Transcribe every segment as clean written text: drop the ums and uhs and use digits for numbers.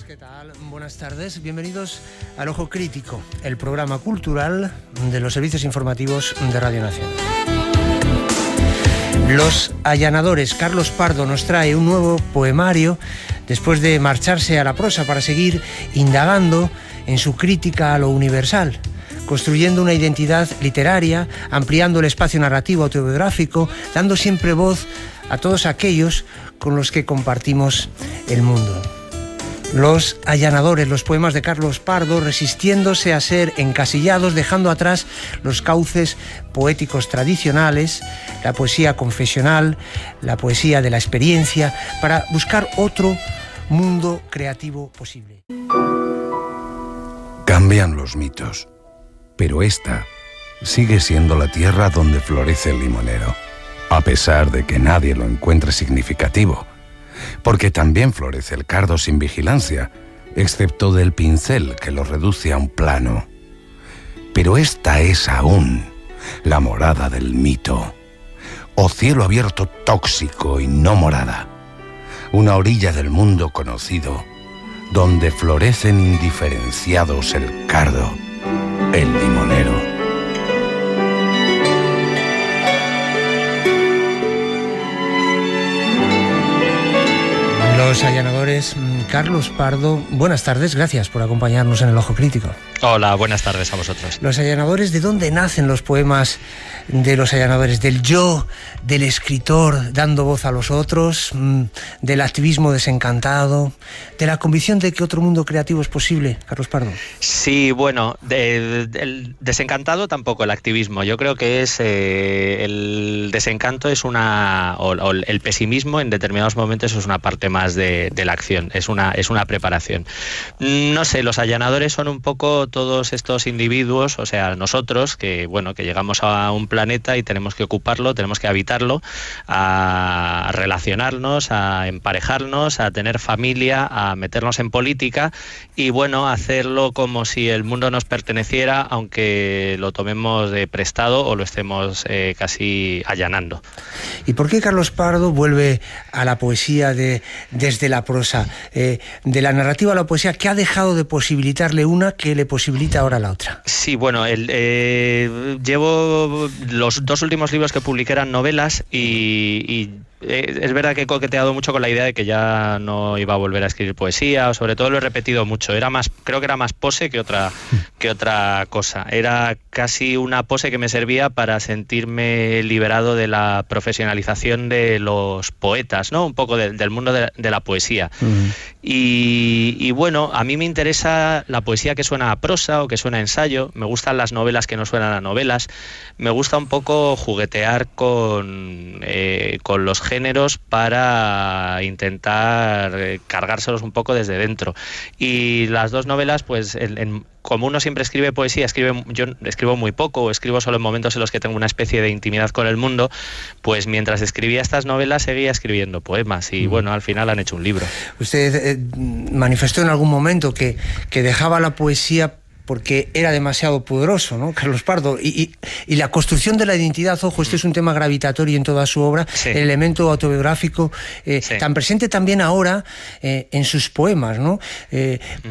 amigos, ¿qué tal? Buenas tardes, bienvenidos al Ojo Crítico, el programa cultural de los servicios informativos de Radio Nacional. Los Allanadores. Carlos Pardo nos trae un nuevo poemario después de marcharse a la prosa para seguir indagando en su crítica a lo universal, construyendo una identidad literaria, ampliando el espacio narrativo autobiográfico, dando siempre voz a todos aquellos con los que compartimos el mundo. Los Allanadores, los poemas de Carlos Pardo, resistiéndose a ser encasillados, dejando atrás los cauces poéticos tradicionales, la poesía confesional, la poesía de la experiencia, para buscar otro mundo creativo posible. Cambian los mitos, pero esta sigue siendo la tierra donde florece el limonero, a pesar de que nadie lo encuentre significativo, porque también florece el cardo sin vigilancia, excepto del pincel que lo reduce a un plano. Pero esta es aún la morada del mito, o cielo abierto tóxico y no morada, una orilla del mundo conocido, donde florecen indiferenciados el cardo, el limonero. Los Allanadores. Carlos Pardo, buenas tardes, gracias por acompañarnos en el Ojo Crítico. Hola, buenas tardes a vosotros. Los Allanadores, ¿de dónde nacen los poemas de los Allanadores? ¿Del yo, del escritor dando voz a los otros, del activismo desencantado, de la convicción de que otro mundo creativo es posible, Carlos Pardo? Sí, bueno, el desencantado tampoco, el activismo. Yo creo que es el desencanto es o el pesimismo en determinados momentos es una parte más de la acción, es una preparación. No sé, los Allanadores son un poco todos estos individuos, o sea, nosotros que llegamos a un planeta y tenemos que ocuparlo, tenemos que habitarlo, a relacionarnos, a emparejarnos, a tener familia, a meternos en política y hacerlo como si el mundo nos perteneciera, aunque lo tomemos de prestado o lo estemos casi allanando. ¿Y por qué Carlos Pardo vuelve a la poesía desde la prosa, de la narrativa a la poesía, que ha dejado de posibilitarle una que le posibilita ahora la otra? Sí, bueno, llevo los dos últimos libros que publiqué eran novelas y es verdad que he coqueteado mucho con la idea de que ya no iba a volver a escribir poesía, o sobre todo lo he repetido mucho. Creo que era más pose que otra cosa. Era casi una pose que me servía para sentirme liberado de la profesionalización de los poetas, ¿no? Un poco del mundo de la poesía. Y bueno, a mí me interesa la poesía que suena a prosa o que suena a ensayo. Me gustan las novelas que no suenan a novelas. Me gusta un poco juguetear con los géneros para intentar cargárselos un poco desde dentro. Y las dos novelas, pues como uno siempre escribe poesía, yo escribo muy poco o escribo solo en momentos en los que tengo una especie de intimidad con el mundo, pues mientras escribía estas novelas seguía escribiendo poemas y al final han hecho un libro. Usted manifestó en algún momento que dejaba la poesía porque era demasiado poderoso, ¿no, Carlos Pardo? Y la construcción de la identidad, ojo, este es un tema gravitatorio en toda su obra, sí. El elemento autobiográfico, sí, tan presente también ahora en sus poemas, ¿no?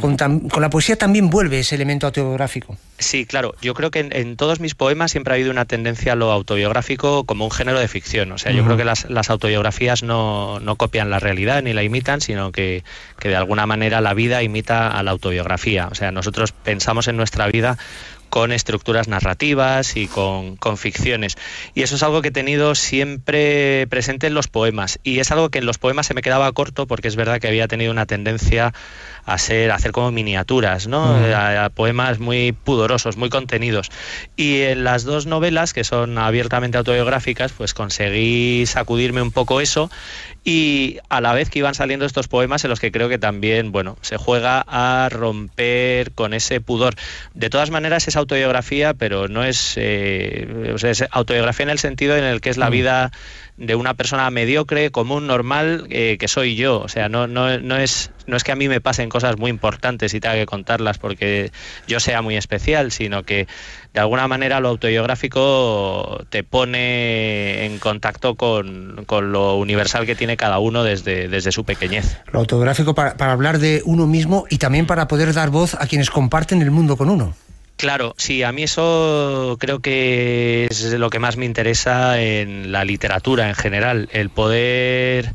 Con la poesía también vuelve ese elemento autobiográfico. Sí, claro. Yo creo que en todos mis poemas siempre ha habido una tendencia a lo autobiográfico como un género de ficción. O sea, yo creo que las autobiografías no copian la realidad ni la imitan, sino que de alguna manera la vida imita a la autobiografía. O sea, nosotros pensamos en nuestra vida con estructuras narrativas y con ficciones. Y eso es algo que he tenido siempre presente en los poemas. Y es algo que en los poemas se me quedaba corto porque es verdad que había tenido una tendencia a hacer como miniaturas, ¿no? A poemas muy pudorosos, muy contenidos. Y en las dos novelas, que son abiertamente autobiográficas, pues conseguí sacudirme un poco eso y a la vez que iban saliendo estos poemas en los que creo que también, se juega a romper con ese pudor. De todas maneras, esa autobiografía, pero no es, o sea, es autobiografía en el sentido en el que es la vida de una persona mediocre, común, normal, que soy yo. O sea, no es que a mí me pasen cosas muy importantes y tenga que contarlas porque yo sea muy especial, sino que de alguna manera lo autobiográfico te pone en contacto con lo universal que tiene cada uno desde su pequeñez. Lo autobiográfico para hablar de uno mismo y también para poder dar voz a quienes comparten el mundo con uno. Claro, sí, a mí eso creo que es lo que más me interesa en la literatura en general, el poder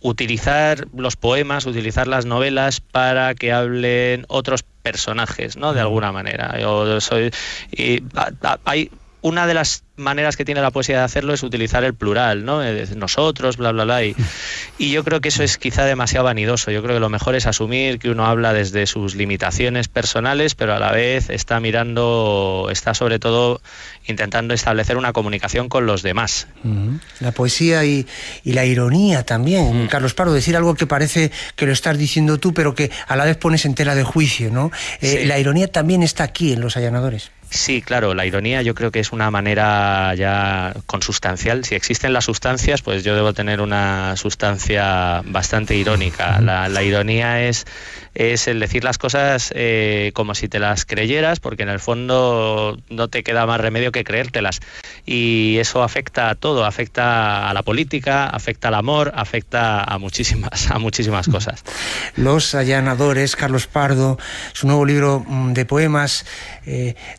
utilizar los poemas, utilizar las novelas para que hablen otros personajes, ¿no? De alguna manera. Hay una de las maneras que tiene la poesía de hacerlo es utilizar el plural, ¿no? Nosotros, bla, bla, bla. Y yo creo que eso es quizá demasiado vanidoso. Yo creo que lo mejor es asumir que uno habla desde sus limitaciones personales, pero a la vez está sobre todo intentando establecer una comunicación con los demás. La poesía y la ironía también. Carlos Pardo, decir algo que parece que lo estás diciendo tú, pero que a la vez pones en tela de juicio, ¿no? Sí. La ironía también está aquí en Los Allanadores. Sí, claro, la ironía yo creo que es una manera ya consustancial. Si existen las sustancias, pues yo debo tener una sustancia bastante irónica. La ironía es el decir las cosas como si te las creyeras, porque en el fondo no te queda más remedio que creértelas. Y eso afecta a todo, afecta a la política, afecta al amor, afecta a muchísimas cosas. Los Allanadores, Carlos Pardo, su nuevo libro de poemas,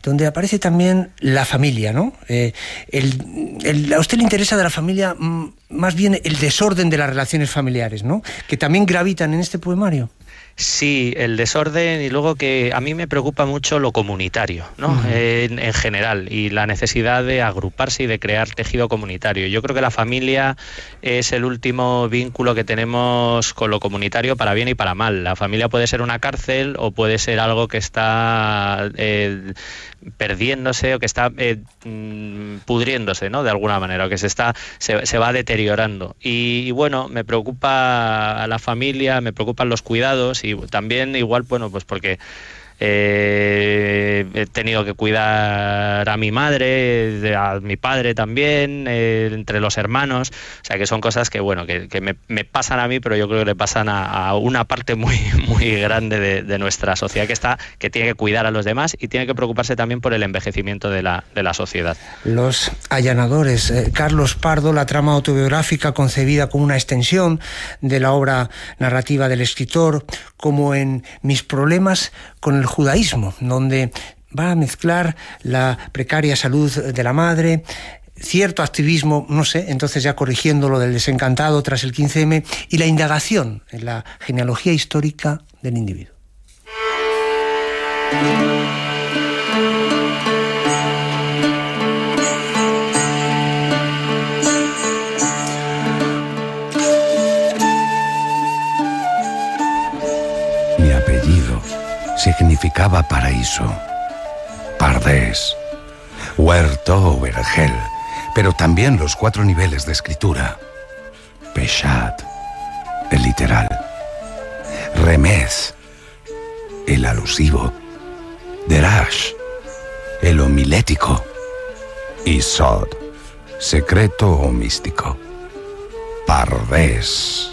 donde aparece también la familia, ¿no? A usted le interesa de la familia más bien el desorden de las relaciones familiares, ¿no? Que también gravitan en este poemario. Sí, el desorden, y luego que a mí me preocupa mucho lo comunitario, ¿no? En general, y la necesidad de agruparse y de crear tejido comunitario. Yo creo que la familia es el último vínculo que tenemos con lo comunitario para bien y para mal. La familia puede ser una cárcel o puede ser algo que está perdiéndose o que está pudriéndose, ¿no? De alguna manera, o que se va deteriorando. Y bueno, me preocupa la familia, me preocupan los cuidados y también igual, bueno, pues porque he tenido que cuidar a mi madre, a mi padre también, entre los hermanos, o sea que son cosas que bueno, que me pasan a mí, pero yo creo que le pasan a una parte muy grande de nuestra sociedad que tiene que cuidar a los demás y tiene que preocuparse también por el envejecimiento de la sociedad. Los Allanadores, Carlos Pardo, la trama autobiográfica concebida como una extensión de la obra narrativa del escritor, como en Mis problemas con el judaísmo, donde va a mezclar la precaria salud de la madre, cierto activismo, no sé, entonces ya corrigiendo lo del desencantado tras el 15M, y la indagación en la genealogía histórica del individuo. Mi apellido significaba paraíso, Pardés, huerto o vergel, pero también los 4 niveles de escritura. Peshat, el literal. Remez, el alusivo. Derash, el homilético. Y Sod, secreto o místico. Pardés,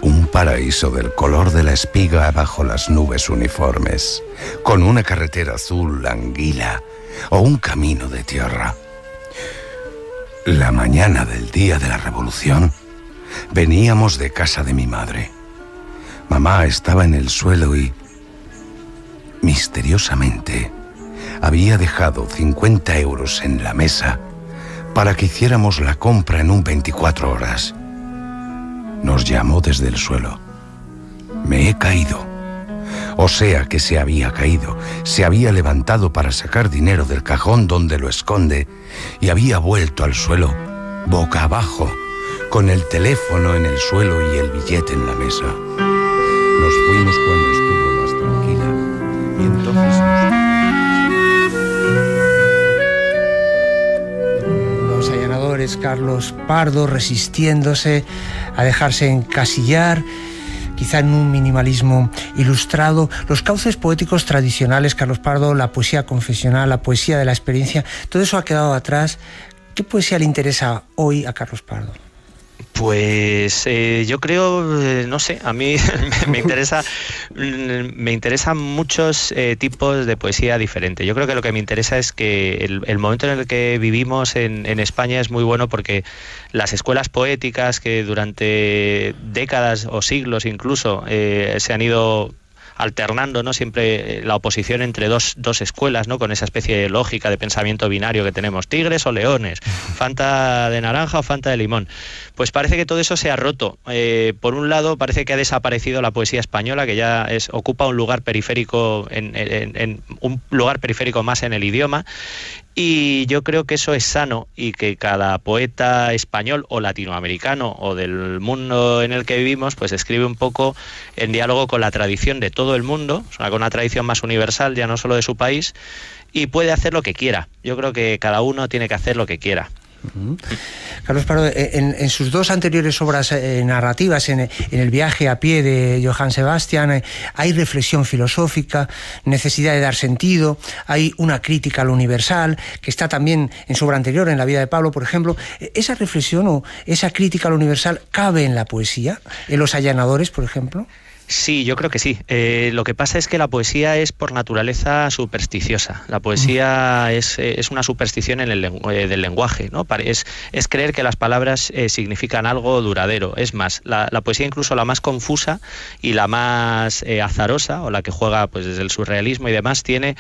un paraíso del color de la espiga bajo las nubes uniformes, con una carretera azul anguila o un camino de tierra. La mañana del día de la Revolución, veníamos de casa de mi madre. Mamá estaba en el suelo y, misteriosamente, había dejado 50 euros en la mesa para que hiciéramos la compra en un 24 horas. Nos llamó desde el suelo. Me he caído. O sea que se había caído, se había levantado para sacar dinero del cajón donde lo esconde y había vuelto al suelo, boca abajo, con el teléfono en el suelo y el billete en la mesa. Nos fuimos cuando estuvo más tranquila y entonces Los Allanadores, Carlos Pardo, resistiéndose a dejarse encasillar, quizá en un minimalismo ilustrado, los cauces poéticos tradicionales, Carlos Pardo, la poesía confesional, la poesía de la experiencia, todo eso ha quedado atrás. ¿Qué poesía le interesa hoy a Carlos Pardo? Pues yo creo, no sé, a mí me interesan muchos tipos de poesía diferente. Yo creo que lo que me interesa es que el momento en el que vivimos en España es muy bueno, porque las escuelas poéticas que durante décadas o siglos incluso se han ido alternando, ¿no? Siempre la oposición entre dos escuelas, ¿no? Con esa especie de lógica de pensamiento binario que tenemos, tigres o leones, Fanta de naranja o Fanta de limón. Pues parece que todo eso se ha roto. Por un lado, parece que ha desaparecido la poesía española, que ya ocupa un lugar periférico, en un lugar periférico más en el idioma. Y yo creo que eso es sano, y que cada poeta español o latinoamericano o del mundo en el que vivimos pues escribe un poco en diálogo con la tradición de todo el mundo, o sea, con una tradición más universal, ya no solo de su país, y puede hacer lo que quiera. Yo creo que cada uno tiene que hacer lo que quiera. Carlos Pardo, en sus dos anteriores obras narrativas, en El viaje a pie de Johann Sebastian, hay reflexión filosófica, necesidad de dar sentido, hay una crítica a lo universal, que está también en su obra anterior, en La vida de Pablo, por ejemplo. ¿Esa reflexión o esa crítica a lo universal cabe en la poesía, en Los allanadores, por ejemplo? Sí, yo creo que sí. Lo que pasa es que la poesía es por naturaleza supersticiosa. La poesía es una superstición del lenguaje, ¿no? Es creer que las palabras significan algo duradero. Es más, la poesía, incluso la más confusa y la más azarosa, o la que juega pues desde el surrealismo y demás, tiene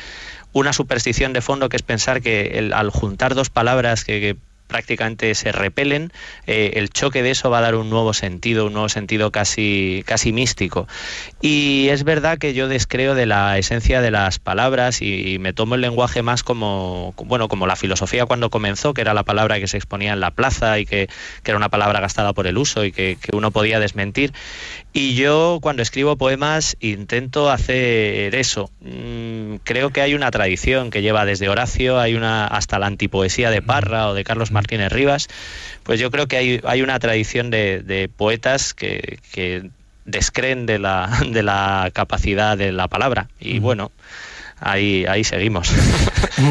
una superstición de fondo, que es pensar que al juntar dos palabras que prácticamente se repelen, el choque de eso va a dar un nuevo sentido casi místico. Y es verdad que yo descreo de la esencia de las palabras y me tomo el lenguaje más como la filosofía cuando comenzó, que era la palabra que se exponía en la plaza y que era una palabra gastada por el uso y que uno podía desmentir. Y yo, cuando escribo poemas, intento hacer eso. Creo que hay una tradición que lleva desde Horacio, hasta la antipoesía de Parra o de Carlos Martínez Rivas. Pues yo creo que hay una tradición de poetas que descreen de la capacidad de la palabra. Y bueno, ahí seguimos.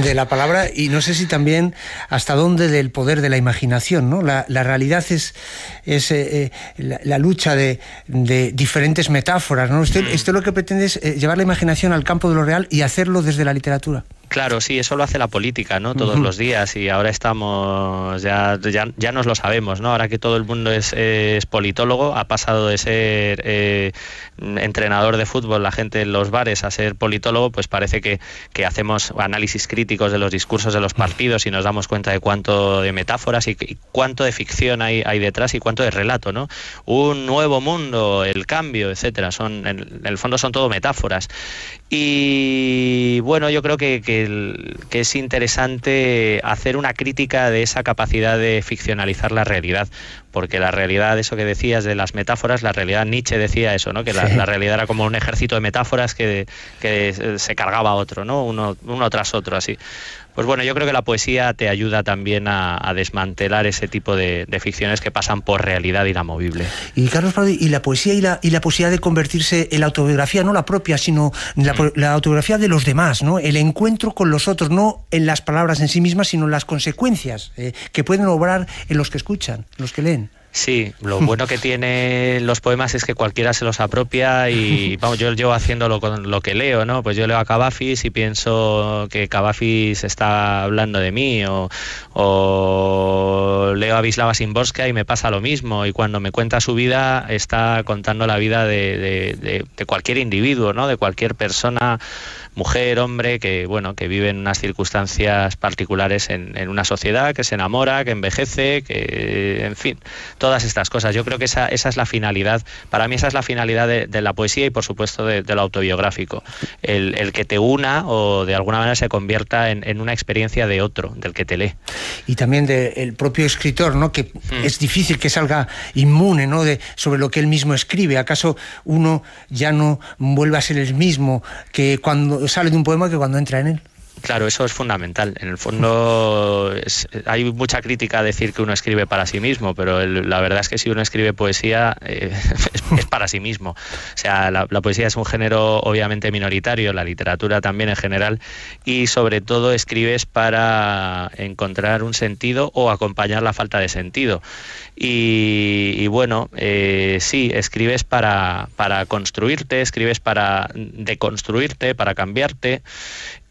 De la palabra, y no sé si también hasta dónde del poder de la imaginación, ¿no? La realidad es la lucha de diferentes metáforas, ¿no? Usted lo que pretende es llevar la imaginación al campo de lo real y hacerlo desde la literatura. Claro, sí, eso lo hace la política, ¿no? Todos los días, y ahora estamos, ya nos lo sabemos, ¿no? Ahora que todo el mundo es politólogo, ha pasado de ser entrenador de fútbol, la gente en los bares, a ser politólogo, pues parece que hacemos análisis críticos de los discursos de los partidos y nos damos cuenta de cuánto de metáforas y cuánto de ficción hay detrás y cuánto de relato, ¿no? Un nuevo mundo, el cambio, etcétera, en el fondo son todo metáforas. Y bueno, yo creo que es interesante hacer una crítica de esa capacidad de ficcionalizar la realidad, porque la realidad, eso que decías de las metáforas, la realidad, Nietzsche decía eso, ¿no? Que la realidad era como un ejército de metáforas que se cargaba a otro, ¿no? Uno tras otro, así. Pues bueno, yo creo que la poesía te ayuda también a desmantelar ese tipo de ficciones que pasan por realidad inamovible. Y Carlos Pardo, y la poesía y la posibilidad de convertirse en la autobiografía, no la propia, sino la autobiografía de los demás, ¿no? El encuentro con los otros, no en las palabras en sí mismas, sino en las consecuencias que pueden obrar en los que escuchan, los que leen. Sí, lo bueno que tienen los poemas es que cualquiera se los apropia y vamos, yo llevo haciéndolo con lo que leo, ¿no? Pues yo leo a Cavafis y pienso que Cavafis está hablando de mí, o leo a Wisława Szymborska y me pasa lo mismo, y cuando me cuenta su vida está contando la vida de cualquier individuo, ¿no? De cualquier persona, mujer, hombre, que vive en unas circunstancias particulares en una sociedad, que se enamora, que envejece, que, en fin, todas estas cosas. Yo creo que esa es la finalidad, para mí esa es la finalidad de la poesía y por supuesto de lo autobiográfico, el que te una o de alguna manera se convierta en una experiencia de otro, del que te lee. Y también del propio escritor, ¿no? Que es difícil que salga inmune, ¿no? Sobre lo que él mismo escribe. ¿Acaso uno ya no vuelve a ser el mismo que cuando sale de un poema que cuando entra en él? Claro, eso es fundamental. En el fondo hay mucha crítica a decir que uno escribe para sí mismo, pero la verdad es que si uno escribe poesía es para sí mismo. O sea, la poesía es un género obviamente minoritario, la literatura también en general, y sobre todo escribes para encontrar un sentido o acompañar la falta de sentido. Y bueno, sí, escribes para construirte, escribes para deconstruirte, para cambiarte.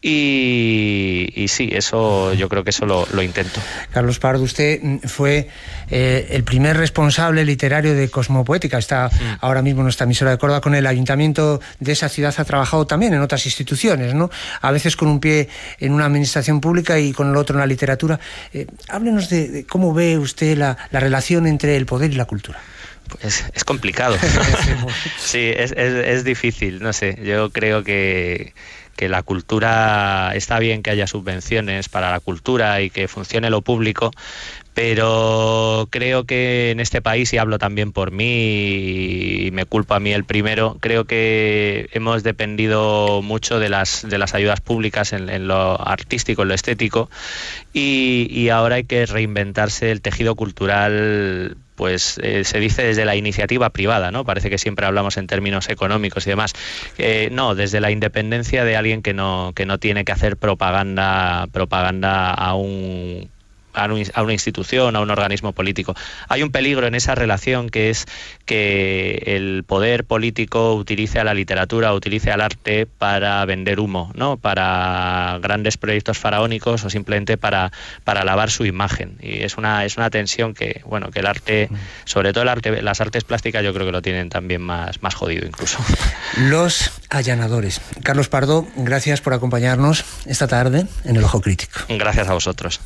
Y sí, eso yo creo que eso lo intento. Carlos Pardo, usted fue el primer responsable literario de Cosmopoética. Está ahora mismo en nuestra emisora de Córdoba. Con el ayuntamiento de esa ciudad ha trabajado también en otras instituciones, ¿no? A veces con un pie en una administración pública y con el otro en la literatura. Háblenos de cómo ve usted la relación entre el poder y la cultura. Pues es complicado. Sí, es difícil, no sé. Yo creo que la cultura, está bien que haya subvenciones para la cultura y que funcione lo público, pero creo que en este país, y hablo también por mí y me culpo a mí el primero, creo que hemos dependido mucho de las ayudas públicas en lo artístico, en lo estético, y ahora hay que reinventarse el tejido cultural. Pues se dice desde la iniciativa privada, ¿no? Parece que siempre hablamos en términos económicos y demás. No, desde la independencia de alguien que no tiene que hacer propaganda a una institución, a un organismo político. Hay un peligro en esa relación, que es que el poder político utilice a la literatura, utilice al arte para vender humo, ¿no? Para grandes proyectos faraónicos o simplemente para lavar su imagen. Y es una tensión que, bueno, que el arte, sobre todo las artes plásticas, yo creo que lo tienen también más jodido incluso. Los allanadores. Carlos Pardo, gracias por acompañarnos esta tarde en El Ojo Crítico. Gracias a vosotros.